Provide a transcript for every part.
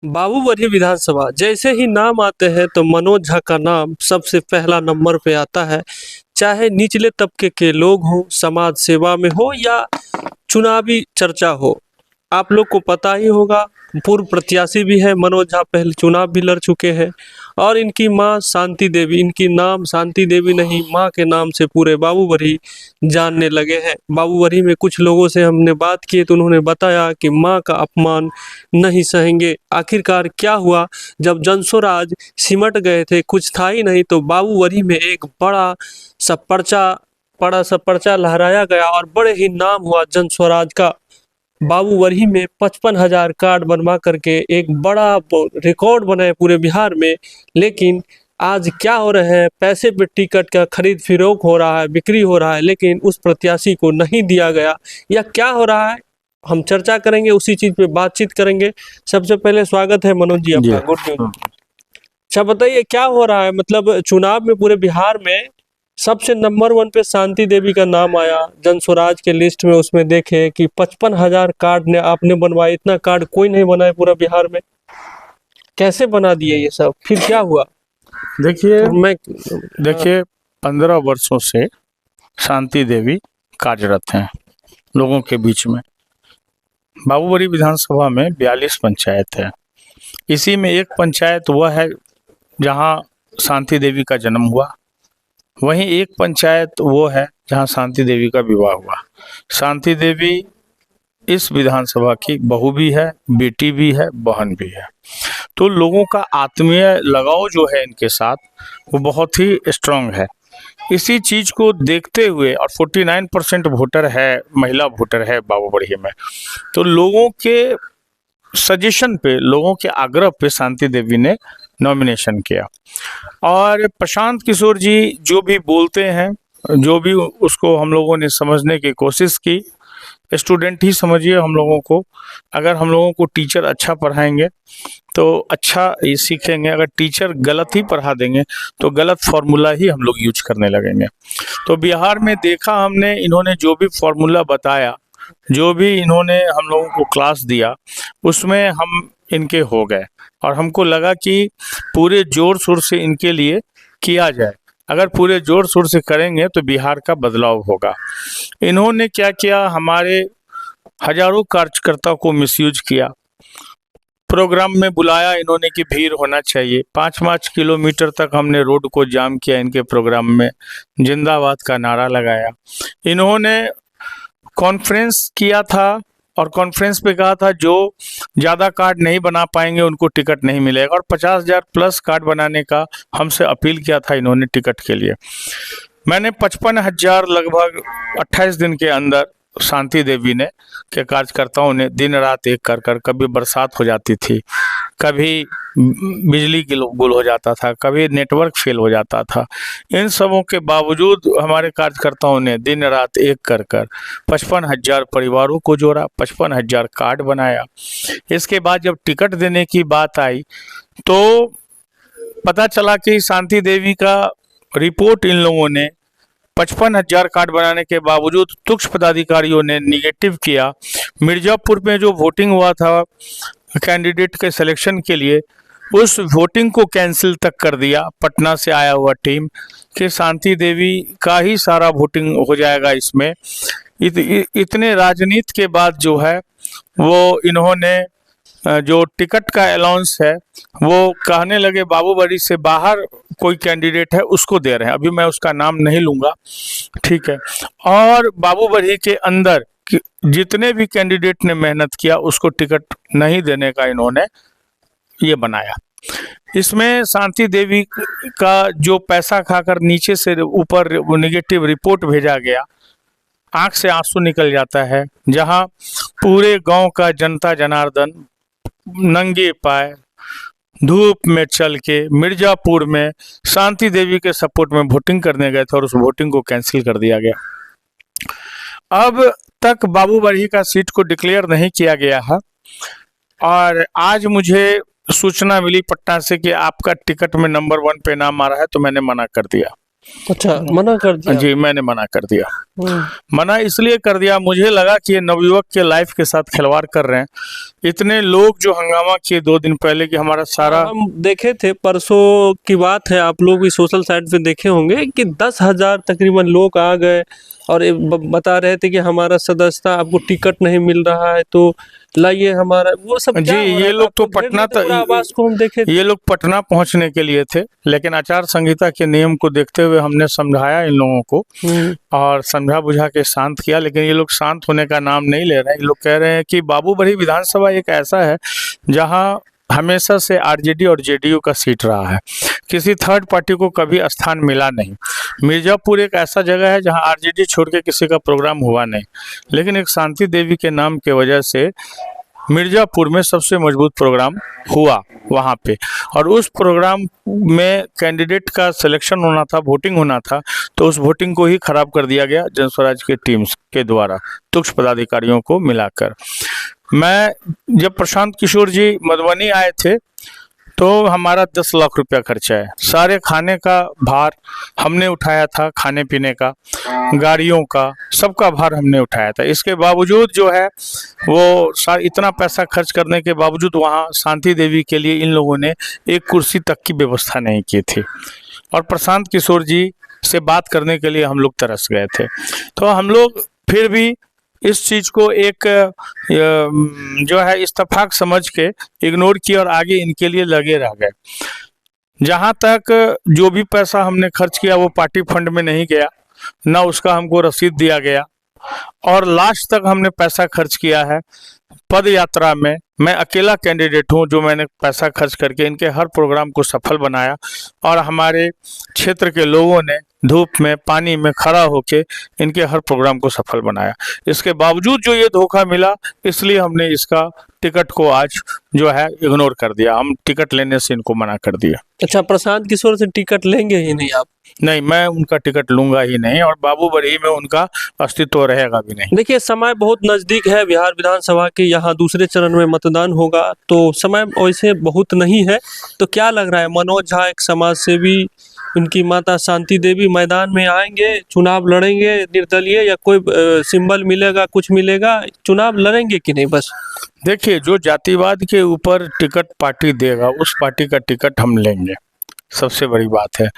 बाबूवरी विधानसभा जैसे ही नाम आते हैं तो मनोज झा का नाम सबसे पहला नंबर पे आता है। चाहे निचले तबके के लोग हों, समाज सेवा में हो या चुनावी चर्चा हो। आप लोग को पता ही होगा, पूर्व प्रत्याशी भी है मनोज झा, पहले चुनाव भी लड़ चुके हैं। और इनकी माँ शांति देवी, इनकी नाम शांति देवी नहीं, माँ के नाम से पूरे बाबूवरी जानने लगे हैं। बाबूवरी में कुछ लोगों से हमने बात की तो उन्होंने बताया कि माँ का अपमान नहीं सहेंगे। आखिरकार क्या हुआ, जब जनस्वराज सिमट गए थे, कुछ था ही नहीं, तो बाबूवरी में एक बड़ा सा पर्चा लहराया गया और बड़े ही नाम हुआ जनस्वराज का। बाबूवरी में 55,000 कार्ड बनवा करके एक बड़ा रिकॉर्ड बनाए पूरे बिहार में। लेकिन आज क्या हो रहा है, पैसे पे टिकट का खरीद फरोख्त हो रहा है, बिक्री हो रहा है, लेकिन उस प्रत्याशी को नहीं दिया गया। या क्या हो रहा है, हम चर्चा करेंगे, उसी चीज पे बातचीत करेंगे। सबसे पहले स्वागत है मनोज जी जी। आपका, गुड न्यूज। अच्छा बताइए क्या हो रहा है, मतलब चुनाव में पूरे बिहार में सबसे नंबर 1 पे शांति देवी का नाम आया जनस्वराज के लिस्ट में। उसमें देखे कि 55,000 कार्ड ने आपने बनवाए, इतना कार्ड कोई नहीं बनाया पूरा बिहार में। कैसे बना दिए ये सब, फिर क्या हुआ? देखिए तो मैं देखिए 15 वर्षों से शांति देवी कार्यरत हैं लोगों के बीच में। बाबूवरी विधानसभा में 42 पंचायत है। इसी में एक पंचायत वह है जहां शांति देवी का जन्म हुआ, वहीं एक पंचायत वो है जहां शांति देवी का विवाह हुआ। शांति देवी इस विधानसभा की बहू भी है, बेटी भी है, बहन भी है। तो लोगों का आत्मीय लगाव जो है इनके साथ वो बहुत ही स्ट्रांग है। इसी चीज को देखते हुए, और 49% वोटर है, महिला वोटर है बाबूवरी में, तो लोगों के सजेशन पे, लोगों के आग्रह पे शांति देवी ने नॉमिनेशन किया। और प्रशांत किशोर जी जो भी बोलते हैं, जो भी उसको हम लोगों ने समझने की कोशिश की, स्टूडेंट ही समझिए हम लोगों को। अगर हम लोगों को टीचर अच्छा पढ़ाएंगे तो अच्छा ही सीखेंगे, अगर टीचर गलत ही पढ़ा देंगे तो गलत फार्मूला ही हम लोग यूज करने लगेंगे। तो बिहार में देखा हमने, इन्होंने जो भी फार्मूला बताया, जो भी इन्होंने हम लोगों को क्लास दिया, उसमें हम इनके हो गए। और हमको लगा कि पूरे जोर शोर से इनके लिए किया जाए। अगर पूरे जोर शोर से करेंगे तो बिहार का बदलाव होगा। इन्होंने क्या किया, हमारे हजारों कार्यकर्ताओं को मिसयूज किया। प्रोग्राम में बुलाया इन्होंने कि भीड़ होना चाहिए, 5-5 किलोमीटर तक हमने रोड को जाम किया इनके प्रोग्राम में, जिंदाबाद का नारा लगाया। इन्होंने कॉन्फ्रेंस किया था और कॉन्फ्रेंस पे कहा था जो ज़्यादा कार्ड नहीं बना पाएंगे उनको टिकट नहीं मिलेगा, और 50,000 प्लस कार्ड बनाने का हमसे अपील किया था इन्होंने टिकट के लिए। मैंने 55,000 लगभग 28 दिन के अंदर शांति देवी ने के कार्यकर्ताओं ने दिन रात एक कर कर, कभी बरसात हो जाती थी, कभी बिजली गुल हो जाता था, कभी नेटवर्क फेल हो जाता था, इन सबों के बावजूद हमारे कार्यकर्ताओं ने दिन रात एक कर कर 55,000 परिवारों को जोड़ा, 55,000 कार्ड बनाया। इसके बाद जब टिकट देने की बात आई तो पता चला कि शांति देवी का रिपोर्ट इन लोगों ने 55,000 कार्ड बनाने के बावजूद तुक्ष पदाधिकारियों ने निगेटिव किया। मिर्जापुर में जो वोटिंग हुआ था कैंडिडेट के सिलेक्शन के लिए, उस वोटिंग को कैंसिल तक कर दिया पटना से आया हुआ टीम कि शांति देवी का ही सारा वोटिंग हो जाएगा इसमें। इतने राजनीति के बाद जो है वो इन्होंने जो टिकट का अलाउंस है वो कहने लगे बाबूवरी से बाहर कोई कैंडिडेट है उसको दे रहे हैं, अभी मैं उसका नाम नहीं लूँगा, ठीक है। और बाबूवरी के अंदर जितने भी कैंडिडेट ने मेहनत किया उसको टिकट नहीं देने का इन्होंने ये बनाया। इसमें शांति देवी का जो पैसा खाकर नीचे से ऊपर नेगेटिव रिपोर्ट भेजा गया, आंख से आंसू निकल जाता है। जहां पूरे गांव का जनता जनार्दन नंगे पाए धूप में चल के मिर्जापुर में शांति देवी के सपोर्ट में वोटिंग करने गए थे और उस वोटिंग को कैंसिल कर दिया गया। अब तक बाबूवरी का सीट को डिक्लेयर नहीं किया गया है, और आज मुझे सूचना मिली पटना से कि आपका टिकट में नंबर 1 पे नाम आ रहा है, तो मैंने मना कर दिया। अच्छा, मना कर दिया। जी, मैंने मना कर दिया। हम्म। मना इसलिए कर दिया, मुझे लगा कि ये नवयुवक के लाइफ के साथ खिलवाड़ कर रहे हैं। इतने लोग जो हंगामा किए 2 दिन पहले कि हमारा सारा हम देखे थे, परसों की बात है, आप लोग भी सोशल साइट पे देखे होंगे कि 10,000 तकरीबन लोग आ गए और ये बता रहे थे कि हमारा सदस्यता, आपको टिकट नहीं मिल रहा है तो लाइए हमारा, वो सब जी, क्या हो रहा ये था? लोग तो आपको घेर पटना लिए थे, पूरा आवाज को हम देखे थे। ये लोग पटना पहुंचने के लिए थे, लेकिन आचार संहिता के नियम को देखते हुए हमने समझाया इन लोगों को और समझा बुझा के शांत किया, लेकिन ये लोग शांत होने का नाम नहीं ले रहे हैं। ये लोग कह रहे हैं कि बाबूबड़ी विधानसभा एक ऐसा है जहां हमेशा से आरजेडी और जेडीयू का सीट रहा है, किसी थर्ड पार्टी को कभी स्थान मिला नहीं। मिर्जापुर एक ऐसा जगह है जहां आरजेडी छोड़ के किसी का प्रोग्राम हुआ नहीं, लेकिन एक शांति देवी के नाम के वजह से मिर्जापुर में सबसे मजबूत प्रोग्राम हुआ वहाँ पे, और उस प्रोग्राम में कैंडिडेट का सिलेक्शन होना था, वोटिंग होना था, तो उस वोटिंग को ही खराब कर दिया गया जन स्वराज के टीम्स के द्वारा, तुक्ष पदाधिकारियों को मिलाकर। मैं जब प्रशांत किशोर जी मधुबनी आए थे तो हमारा 10 लाख रुपया खर्चा है, सारे खाने का भार हमने उठाया था, खाने पीने का, गाड़ियों का, सबका भार हमने उठाया था। इसके बावजूद जो है वो इतना पैसा खर्च करने के बावजूद वहाँ शांति देवी के लिए इन लोगों ने एक कुर्सी तक की व्यवस्था नहीं की थी, और प्रशांत किशोर जी से बात करने के लिए हम लोग तरस गए थे। तो हम लोग फिर भी इस चीज़ को एक जो है इत्तेफाक समझ के इग्नोर किया और आगे इनके लिए लगे रह गए। जहाँ तक जो भी पैसा हमने खर्च किया वो पार्टी फंड में नहीं गया, ना उसका हमको रसीद दिया गया, और लास्ट तक हमने पैसा खर्च किया है पद यात्रा में। मैं अकेला कैंडिडेट हूं जो मैंने पैसा खर्च करके इनके हर प्रोग्राम को सफल बनाया, और हमारे क्षेत्र के लोगों ने धूप में पानी में खड़ा होके इनके हर प्रोग्राम को सफल बनाया। इसके बावजूद जो ये धोखा मिला, इसलिए हमने इसका टिकट को आज जो है इग्नोर कर दिया, हम टिकट लेने से इनको मना कर दिया। अच्छा, प्रशांत किशोर से टिकट लेंगे ही नहीं आप? नहीं, मैं उनका टिकट लूंगा ही नहीं, और बाबूबड़ी में उनका अस्तित्व रहेगा भी नहीं। देखिए, समय बहुत नजदीक है बिहार विधानसभा के, यहाँ दूसरे चरण में मतदान होगा, तो समय वैसे बहुत नहीं है। तो क्या लग रहा है, मनोज झा एक समाज सेवी, उनकी माता शांति देवी मैदान में आएंगे, चुनाव लड़ेंगे निर्दलीय, या कोई सिंबल मिलेगा, कुछ मिलेगा, चुनाव लड़ेंगे कि नहीं? बस देखिए, जो जातिवाद के ऊपर टिकट पार्टी देगा उस पार्टी का टिकट हम लेंगे, सबसे बड़ी बात है।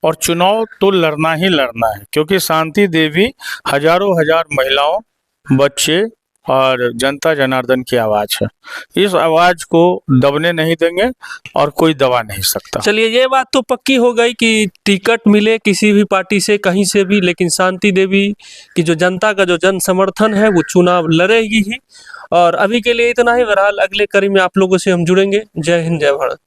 और चुनाव तो लड़ना ही लड़ना है, क्योंकि शांति देवी हजारों हजार महिलाओं, बच्चे और जनता जनार्दन की आवाज़ है। इस आवाज़ को दबने नहीं देंगे और कोई दबा नहीं सकता। चलिए, ये बात तो पक्की हो गई कि टिकट मिले किसी भी पार्टी से, कहीं से भी, लेकिन शांति देवी की जो जनता का जो जन समर्थन है वो चुनाव लड़ेगी ही। और अभी के लिए इतना ही। बहरहाल अगले कड़ी में आप लोगों से हम जुड़ेंगे। जय हिंद, जय भारत।